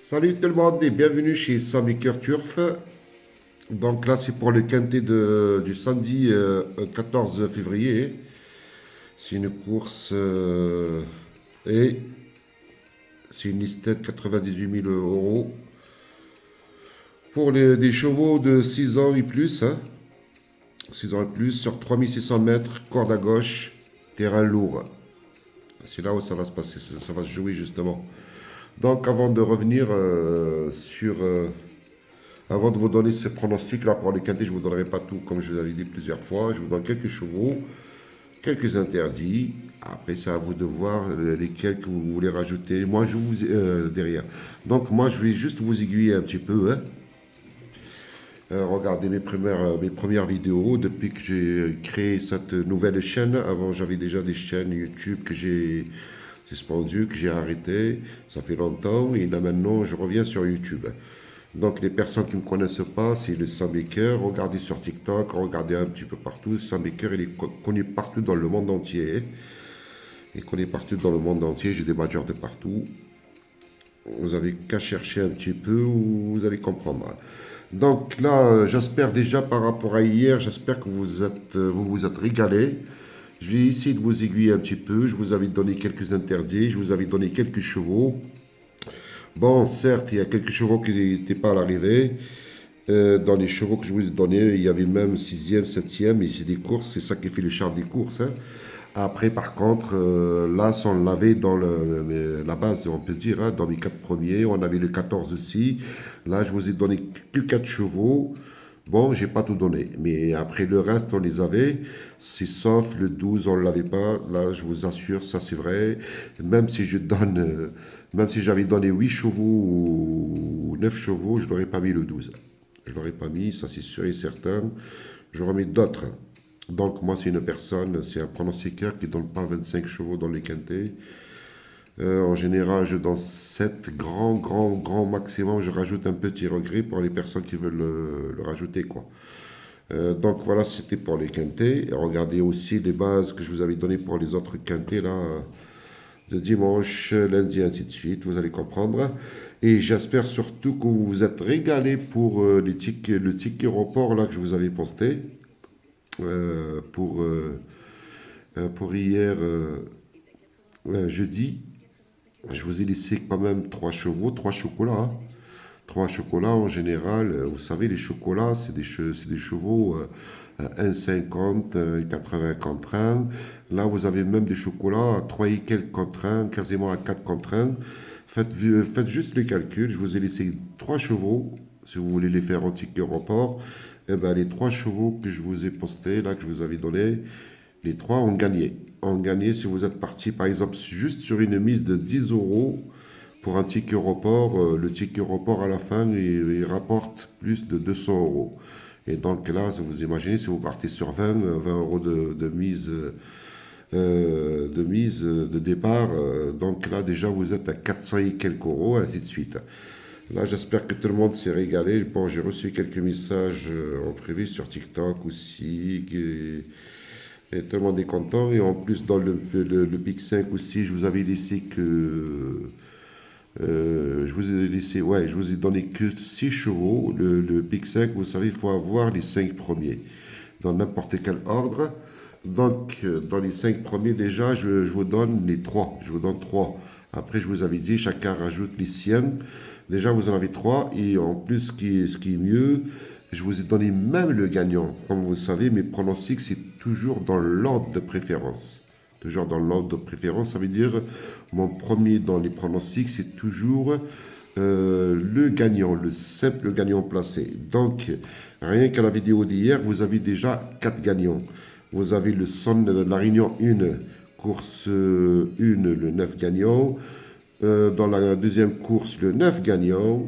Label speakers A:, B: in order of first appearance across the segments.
A: Salut tout le monde et bienvenue chez Samiker Turf. Donc là c'est pour le quintet du samedi 14 février. C'est une course et c'est une liste de 98 000 euros pour des chevaux de 6 ans et plus. 6 ans et plus sur 3600 mètres, corde à gauche, terrain lourd. C'est là où ça va se passer, ça va se jouer justement. Donc avant de revenir avant de vous donner ces pronostics là pour les quintés, je ne vous donnerai pas tout comme je vous avais dit plusieurs fois. Je vous donne quelques chevaux, quelques interdits. Après, c'est à vous de voir lesquels que vous voulez rajouter. Moi, je vous derrière. Donc, moi, je vais juste vous aiguiller un petit peu. Regardez mes premières vidéos depuis que j'ai créé cette nouvelle chaîne. Avant, j'avais déjà des chaînes YouTube que j'ai suspendues, que j'ai arrêtées. Ça fait longtemps. Et là, maintenant, je reviens sur YouTube. Donc, les personnes qui ne me connaissent pas, c'est le Sam Baker. Regardez sur TikTok, regardez un petit peu partout. Sam Baker, il est connu partout dans le monde entier. Il est connu partout dans le monde entier. J'ai des majors de partout. Vous avez qu'à chercher un petit peu, vous allez comprendre. Donc là, j'espère déjà par rapport à hier, j'espère que vous êtes régalés. Je vais essayer de vous aiguiller un petit peu. Je vous avais donné quelques interdits, je vous avais donné quelques chevaux. Bon, certes, il y a quelques chevaux qui n'étaient pas à l'arrivée. Dans les chevaux que je vous ai donnés, il y avait même 6e, 7e, et c'est des courses, c'est ça qui fait le charme des courses. Après, par contre, là, on l'avait dans la base, on peut dire, dans les 4 premiers. On avait le 14 aussi. Là, je vous ai donné que 4 chevaux. Bon, j'ai pas tout donné. Mais après, le reste, on les avait. C'est sauf le 12, on ne l'avait pas. Là, je vous assure, ça c'est vrai. Même si je donne, même si j'avais donné 8 chevaux ou 9 chevaux, je n'aurais pas mis le 12. Je ne l'aurais pas mis, ça c'est sûr et certain. J'aurais mis d'autres. Donc moi c'est une personne, c'est un pronostiqueur qui ne donne pas 25 chevaux dans les quintés. En général je donne 7 grand maximum. Je rajoute un petit regret pour les personnes qui veulent le rajouter quoi. Donc voilà, c'était pour les quintés. Et regardez aussi les bases que je vous avais données pour les autres quintés là, de dimanche, lundi, ainsi de suite. Vous allez comprendre. Et j'espère surtout que vous vous êtes régalés pour le ticket report là que je vous avais posté. euh, pour, euh, pour hier, jeudi. Je vous ai laissé quand même 3 chevaux, 3 chocolats. 3 chocolats en général, vous savez, les chocolats, c'est des chevaux 1,50, 80 contre 1. Là, vous avez même des chocolats à 3 et quelques contre 1, quasiment à 4 contre 1. Faites juste les calculs. Je vous ai laissé 3 chevaux, si vous voulez les faire en ticket report. Eh ben, les 3 chevaux que je vous ai postés, là, que je vous avais donné, les 3 ont gagné. Ont gagné si vous êtes parti, par exemple, juste sur une mise de 10 euros pour un ticket report. Le ticket report, à la fin, il rapporte plus de 200 euros. Et donc là, vous imaginez, si vous partez sur 20 euros de départ, donc là, déjà, vous êtes à 400 et quelques euros, ainsi de suite. Là, j'espère que tout le monde s'est régalé. Bon, j'ai reçu quelques messages en privé sur TikTok aussi. Et tout le monde est content. Et en plus, dans le Big 5 aussi, je vous avais laissé que. Je vous ai laissé, ouais, je vous ai donné que 6 chevaux. Le Big 5, vous savez, il faut avoir les 5 premiers dans n'importe quel ordre. Donc, dans les 5 premiers, déjà, je vous donne les 3. Je vous donne 3. Après, je vous avais dit, chacun rajoute les siennes. Déjà, vous en avez 3. Et en plus, ce qui est mieux, je vous ai donné même le gagnant. Comme vous savez, mes pronostics, c'est toujours dans l'ordre de préférence. Toujours dans l'ordre de préférence, ça veut dire mon premier dans les pronostics, c'est toujours le gagnant, le simple gagnant placé. Donc, rien qu'à la vidéo d'hier, vous avez déjà 4 gagnants. Vous avez le son de la Réunion 1, course 1, le 9 gagnant. Dans la deuxième course, le 9 gagnant.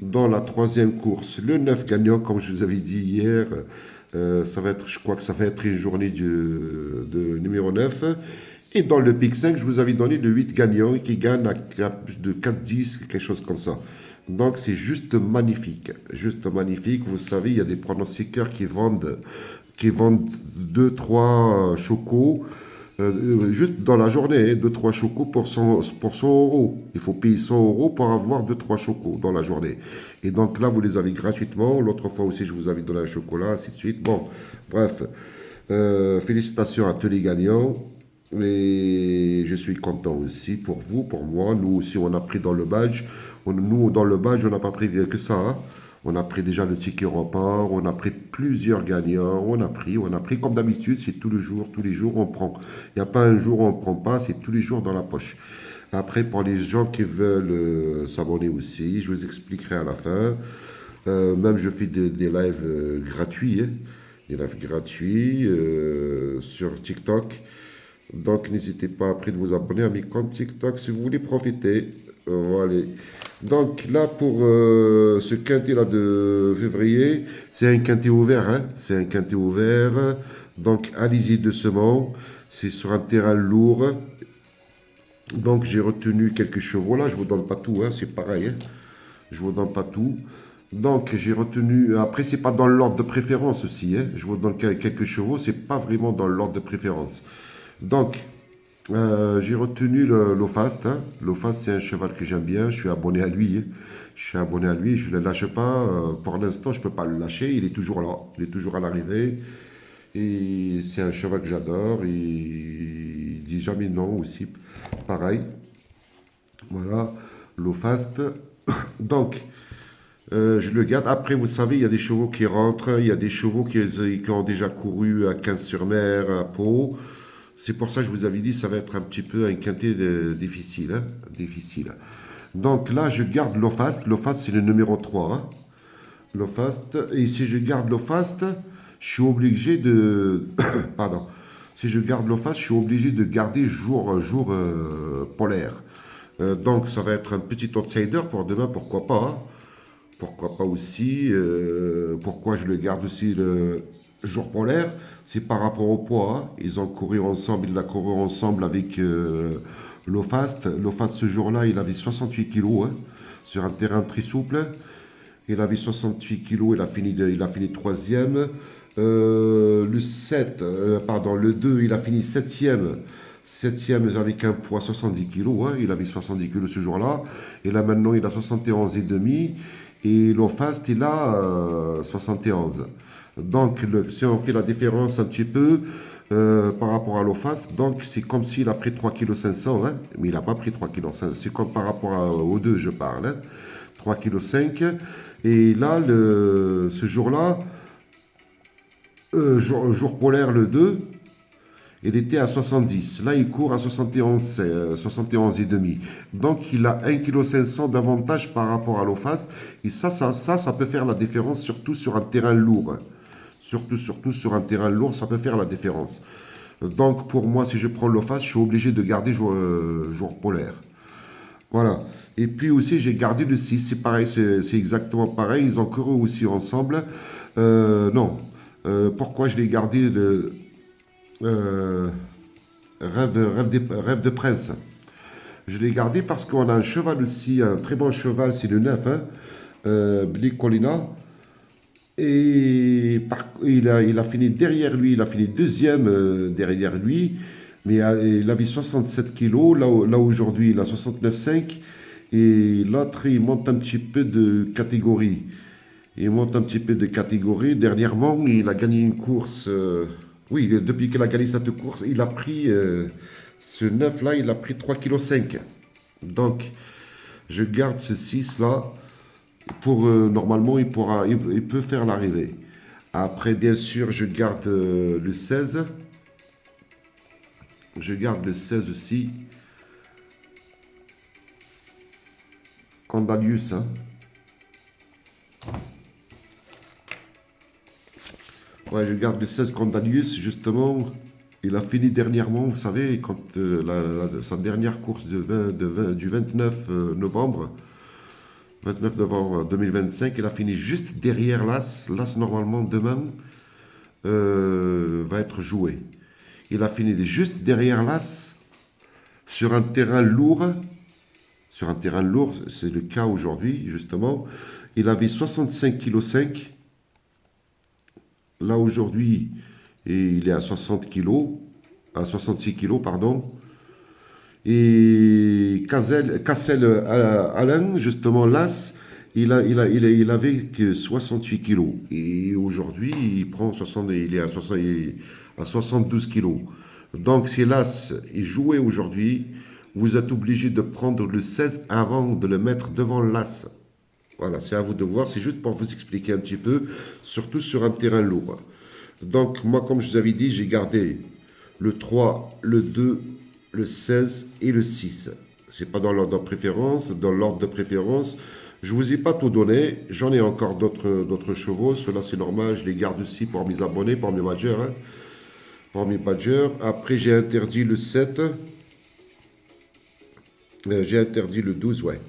A: Dans la troisième course, le 9 gagnant, comme je vous avais dit hier. Ça va être, je crois que ça va être une journée de numéro 9. Et dans le Big 5, je vous avais donné le 8 gagnant qui gagne à plus de 4-10, quelque chose comme ça. Donc c'est juste magnifique. Juste magnifique. Vous savez, il y a des pronostiqueurs qui vendent 2-3 chocos Juste dans la journée, 2-3 chocos pour 100 euros. Il faut payer 100 euros pour avoir 2-3 chocos dans la journée. Et donc là, vous les avez gratuitement. L'autre fois aussi, je vous avais donné un chocolat, ainsi de suite. Bon, bref. Félicitations à tous les gagnants. Et je suis content aussi pour vous, pour moi. Nous aussi, on a pris dans le badge. Nous, dans le badge, on n'a pas pris que ça, hein. On a pris déjà le ticket repas, on a pris plusieurs gagnants, on a pris comme d'habitude, c'est tous les jours on prend. Il n'y a pas un jour où on ne prend pas, c'est tous les jours dans la poche. Après, pour les gens qui veulent s'abonner aussi, je vous expliquerai à la fin. Même je fais des lives gratuits, hein, des lives gratuits sur TikTok. Donc n'hésitez pas après de vous abonner à mes comptes TikTok si vous voulez profiter. Voilà. Donc là pour ce quintet là de février, c'est un quintet ouvert, hein. C'est un quintet ouvert. Donc allez-y doucement. C'est sur un terrain lourd. Donc j'ai retenu quelques chevaux là. Je vous donne pas tout, hein. C'est pareil, hein. Je vous donne pas tout. Donc j'ai retenu. Après c'est pas dans l'ordre de préférence aussi, hein. Je vous donne quelques chevaux. C'est pas vraiment dans l'ordre de préférence. Donc, j'ai retenu l'Ofast, hein. L'Ofast, c'est un cheval que j'aime bien. Je suis abonné à lui, hein. Je suis abonné à lui. Je ne le lâche pas. Pour l'instant, je ne peux pas le lâcher. Il est toujours là. Il est toujours à l'arrivée. Et c'est un cheval que j'adore. Il dit jamais non aussi. Pareil. Voilà. L'Ofast. Donc, je le garde. Après, vous savez, il y a des chevaux qui rentrent. Il y a des chevaux qui ont déjà couru à 15-sur-Mer, à Pau. C'est pour ça que je vous avais dit, ça va être un petit peu un quintet difficile, hein, difficile. Donc là, je garde l'Ofast. L'Ofast, c'est le numéro 3, hein. L'Ofast. Et si je garde l'Ofast, je suis obligé de... Pardon. Si je garde l'Ofast, je suis obligé de garder jour polaire. Donc ça va être un petit outsider pour demain, pourquoi pas, hein. Pourquoi pas aussi, pourquoi je le garde aussi le jour polaire, c'est par rapport au poids, hein. Ils ont couru ensemble, ils l'ont couru ensemble avec Lofast. Lofast ce jour-là, il avait 68 kilos, hein, sur un terrain très souple. Il avait 68 kilos, il a fini troisième. Le 2, il a fini septième. Septième avec un poids 70 kilos, hein. Il avait 70 kilos ce jour-là. Et là maintenant, il a 71 et demi. Et l'Ofast, il a 71. Donc, si on fait la différence un petit peu par rapport à l'Ofast, donc c'est comme s'il a pris 3,5 kg, hein, mais il n'a pas pris 3,5 kg. C'est comme par rapport aux deux, je parle, hein, 3,5 kg. Et là, ce jour-là, jour polaire le 2, il était à 70. Là, il court à 71, 71 et demi. Donc, il a 1,5 kg d'avantage par rapport à l'Ofast. Et ça peut faire la différence, surtout sur un terrain lourd. Surtout sur un terrain lourd, ça peut faire la différence. Donc, pour moi, si je prends l'Ofast, je suis obligé de garder jour polaire. Voilà. Et puis aussi, j'ai gardé le 6. C'est pareil, c'est exactement pareil. Ils ont couru aussi ensemble. Non. Pourquoi je l'ai gardé euh, rêve de prince. Je l'ai gardé parce qu'on a un cheval aussi, un très bon cheval, c'est le 9, hein, Blicolina. Et il a fini derrière lui, il a fini deuxième derrière lui, mais il avait 67 kilos, là aujourd'hui il a 69,5, et l'autre il monte un petit peu de catégorie. Il monte un petit peu de catégorie. Dernièrement, il a gagné une course. Oui, depuis qu'il a gagné cette course, il a pris ce 9 là, il a pris 3,5 kg. Donc, je garde ce 6 là pour normalement il peut faire l'arrivée. Après, bien sûr, je garde le 16. Je garde le 16 aussi. Candalius, hein. Ouais, je garde le 16 Candalius, justement. Il a fini dernièrement, vous savez, quand sa dernière course du 29 novembre, 29 novembre 2025, il a fini juste derrière l'As. L'As, normalement, demain, va être joué. Il a fini juste derrière l'As, sur un terrain lourd. Sur un terrain lourd, c'est le cas aujourd'hui, justement. Il avait 65,5 kg. Là, aujourd'hui, il est à 60 kilos. à 66 kilos, pardon. Et Cassel Alain, justement, l'As, il avait que 68 kilos. Et aujourd'hui, il prend 60, il est à 60, à 72 kilos. Donc, si l'As est joué aujourd'hui, vous êtes obligé de prendre le 16 avant de le mettre devant l'As. Voilà, c'est à vous de voir. C'est juste pour vous expliquer un petit peu, surtout sur un terrain lourd. Donc, moi, comme je vous avais dit, j'ai gardé le 3, le 2, le 16 et le 6. C'est pas dans l'ordre de préférence. Dans l'ordre de préférence, je vous ai pas tout donné. J'en ai encore d'autres chevaux. Cela, c'est normal. Je les garde aussi pour mes abonnés, pour mes badgers. Hein, pour mes badgers. Après, j'ai interdit le 7. J'ai interdit le 12, ouais.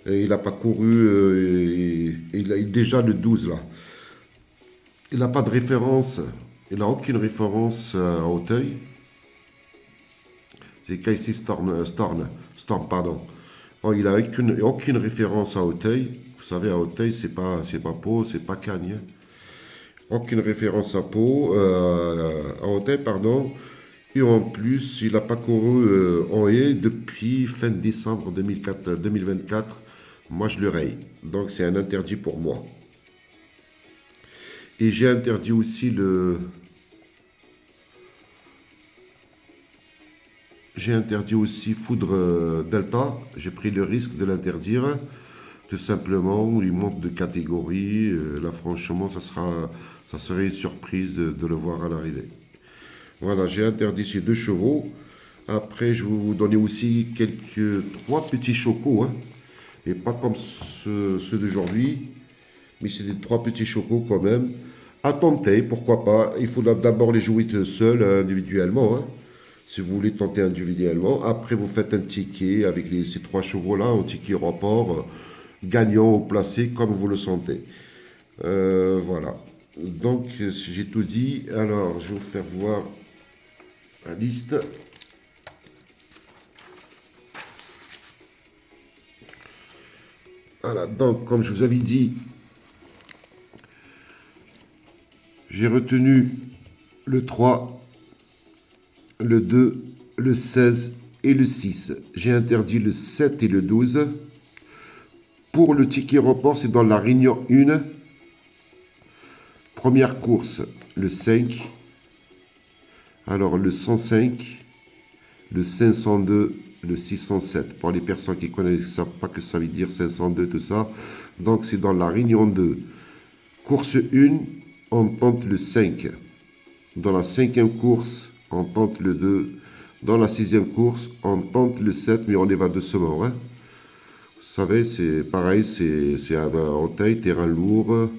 A: Et il n'a pas couru. Il a déjà le 12, là. Il n'a pas de référence. Il n'a aucune référence à Auteuil. C'est Casey Storm, pardon. Oh, il n'a aucune référence à Auteuil. Vous savez, à Auteuil, c'est pas Pau, c'est pas Cagnes. Aucune référence à Pau, à Auteuil, pardon. Et en plus, il n'a pas couru en haie depuis fin décembre 2024. Moi, je le raye. Donc, c'est un interdit pour moi. Et j'ai interdit aussi le... J'ai interdit aussi Foudre Delta. J'ai pris le risque de l'interdire. Tout simplement, il monte de catégorie. Là, franchement, ça serait une surprise de le voir à l'arrivée. Voilà, j'ai interdit ces deux chevaux. Après, je vais vous donner aussi trois petits chocos. Hein. Et pas comme ceux d'aujourd'hui. Mais c'est des trois petits chocos quand même. À tenter, pourquoi pas. Il faut d'abord les jouer seuls, individuellement. Hein. Si vous voulez tenter individuellement. Après, vous faites un ticket avec ces trois chevaux-là, un ticket rapport, gagnant ou placé, comme vous le sentez. Voilà. Donc, j'ai tout dit. Alors, je vais vous faire voir la liste. Voilà. Donc, comme je vous avais dit, j'ai retenu le 3, le 2, le 16 et le 6. J'ai interdit le 7 et le 12. Pour le ticket report, c'est dans la réunion 1. Première course, le 5. Alors, le 105, le 502, le 607. Pour les personnes qui ne connaissent pas que ça veut dire 502, tout ça. Donc, c'est dans la réunion 2. Course 1, on tente le 5. Dans la 5e course, on tente le 2. Dans la 6e course, on tente le 7, mais on y va doucement. Hein. Vous savez, c'est pareil, c'est en taille, terrain lourd.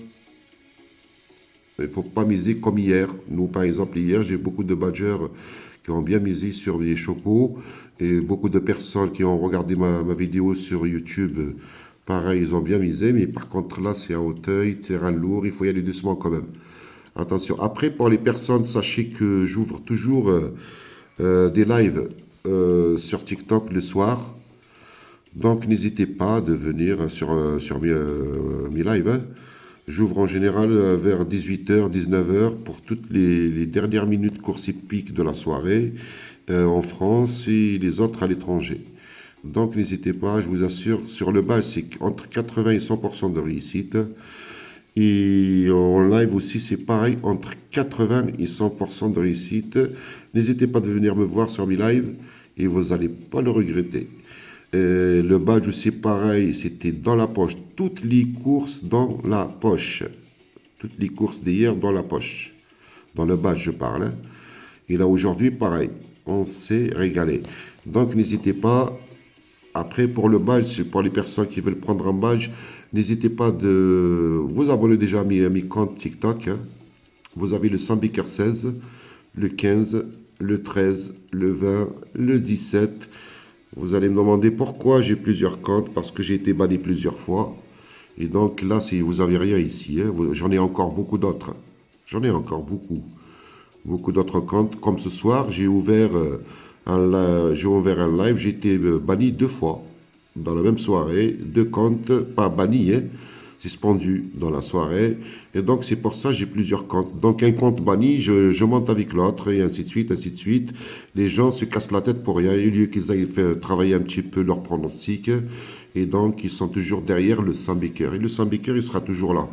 A: Il ne faut pas miser comme hier. Nous, par exemple, hier, j'ai beaucoup de badgers qui ont bien misé sur les chocos. Et beaucoup de personnes qui ont regardé ma vidéo sur YouTube, pareil, ils ont bien misé. Mais par contre, là, c'est à Auteuil, terrain lourd. Il faut y aller doucement quand même. Attention. Après, pour les personnes, sachez que j'ouvre toujours des lives sur TikTok le soir. Donc, n'hésitez pas de venir sur mes lives. Hein. J'ouvre en général vers 18h, 19h pour toutes les dernières minutes course hippique de la soirée en France et les autres à l'étranger. Donc, n'hésitez pas, je vous assure, sur le bas, c'est entre 80 et 100% de réussite. Et en live aussi, c'est pareil, entre 80 et 100% de réussite. N'hésitez pas de venir me voir sur mes lives et vous n'allez pas le regretter. Le badge aussi pareil, c'était dans la poche. Toutes les courses dans la poche. Toutes les courses d'hier dans la poche. Dans le badge, je parle. Hein. Et là, aujourd'hui, pareil. On s'est régalé. Donc, n'hésitez pas. Après, pour le badge, pour les personnes qui veulent prendre un badge, n'hésitez pas de vous abonner déjà à mes comptes TikTok. Hein. Vous avez le Sambiker 16, le 15, le 13, le 20, le 17. Vous allez me demander pourquoi j'ai plusieurs comptes, parce que j'ai été banni plusieurs fois. Et donc là, vous n'avez rien ici. Hein. J'en ai encore beaucoup d'autres. J'en ai encore beaucoup. Beaucoup d'autres comptes. Comme ce soir, j'ai ouvert un live. J'ai été banni 2 fois. Dans la même soirée. 2 comptes, pas bannis. Hein. suspendu dans la soirée. Et donc, c'est pour ça que j'ai plusieurs comptes. Donc, un compte banni, je monte avec l'autre, et ainsi de suite, ainsi de suite. Les gens se cassent la tête pour rien, au lieu qu'ils aillent faire travailler un petit peu leur pronostic. Et donc, ils sont toujours derrière le Sam Baker. Et le Sam Baker, il sera toujours là.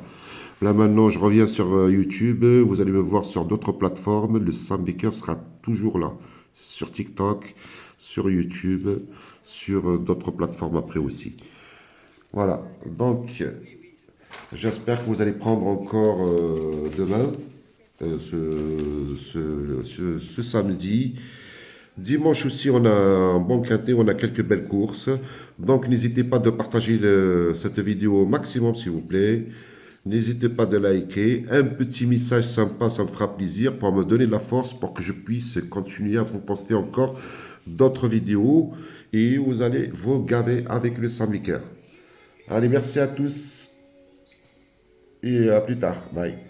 A: Là, maintenant, je reviens sur YouTube. Vous allez me voir sur d'autres plateformes. Le Sam Baker sera toujours là. Sur TikTok, sur YouTube, sur d'autres plateformes après aussi. Voilà. Donc, j'espère que vous allez prendre encore demain, ce samedi. Dimanche aussi, on a un bon quintet, on a quelques belles courses. Donc, n'hésitez pas de partager cette vidéo au maximum, s'il vous plaît. N'hésitez pas de liker. Un petit message sympa, ça me fera plaisir pour me donner la force pour que je puisse continuer à vous poster encore d'autres vidéos. Et vous allez vous gaver avec le Sam Baker. Allez, merci à tous et à plus tard. Bye.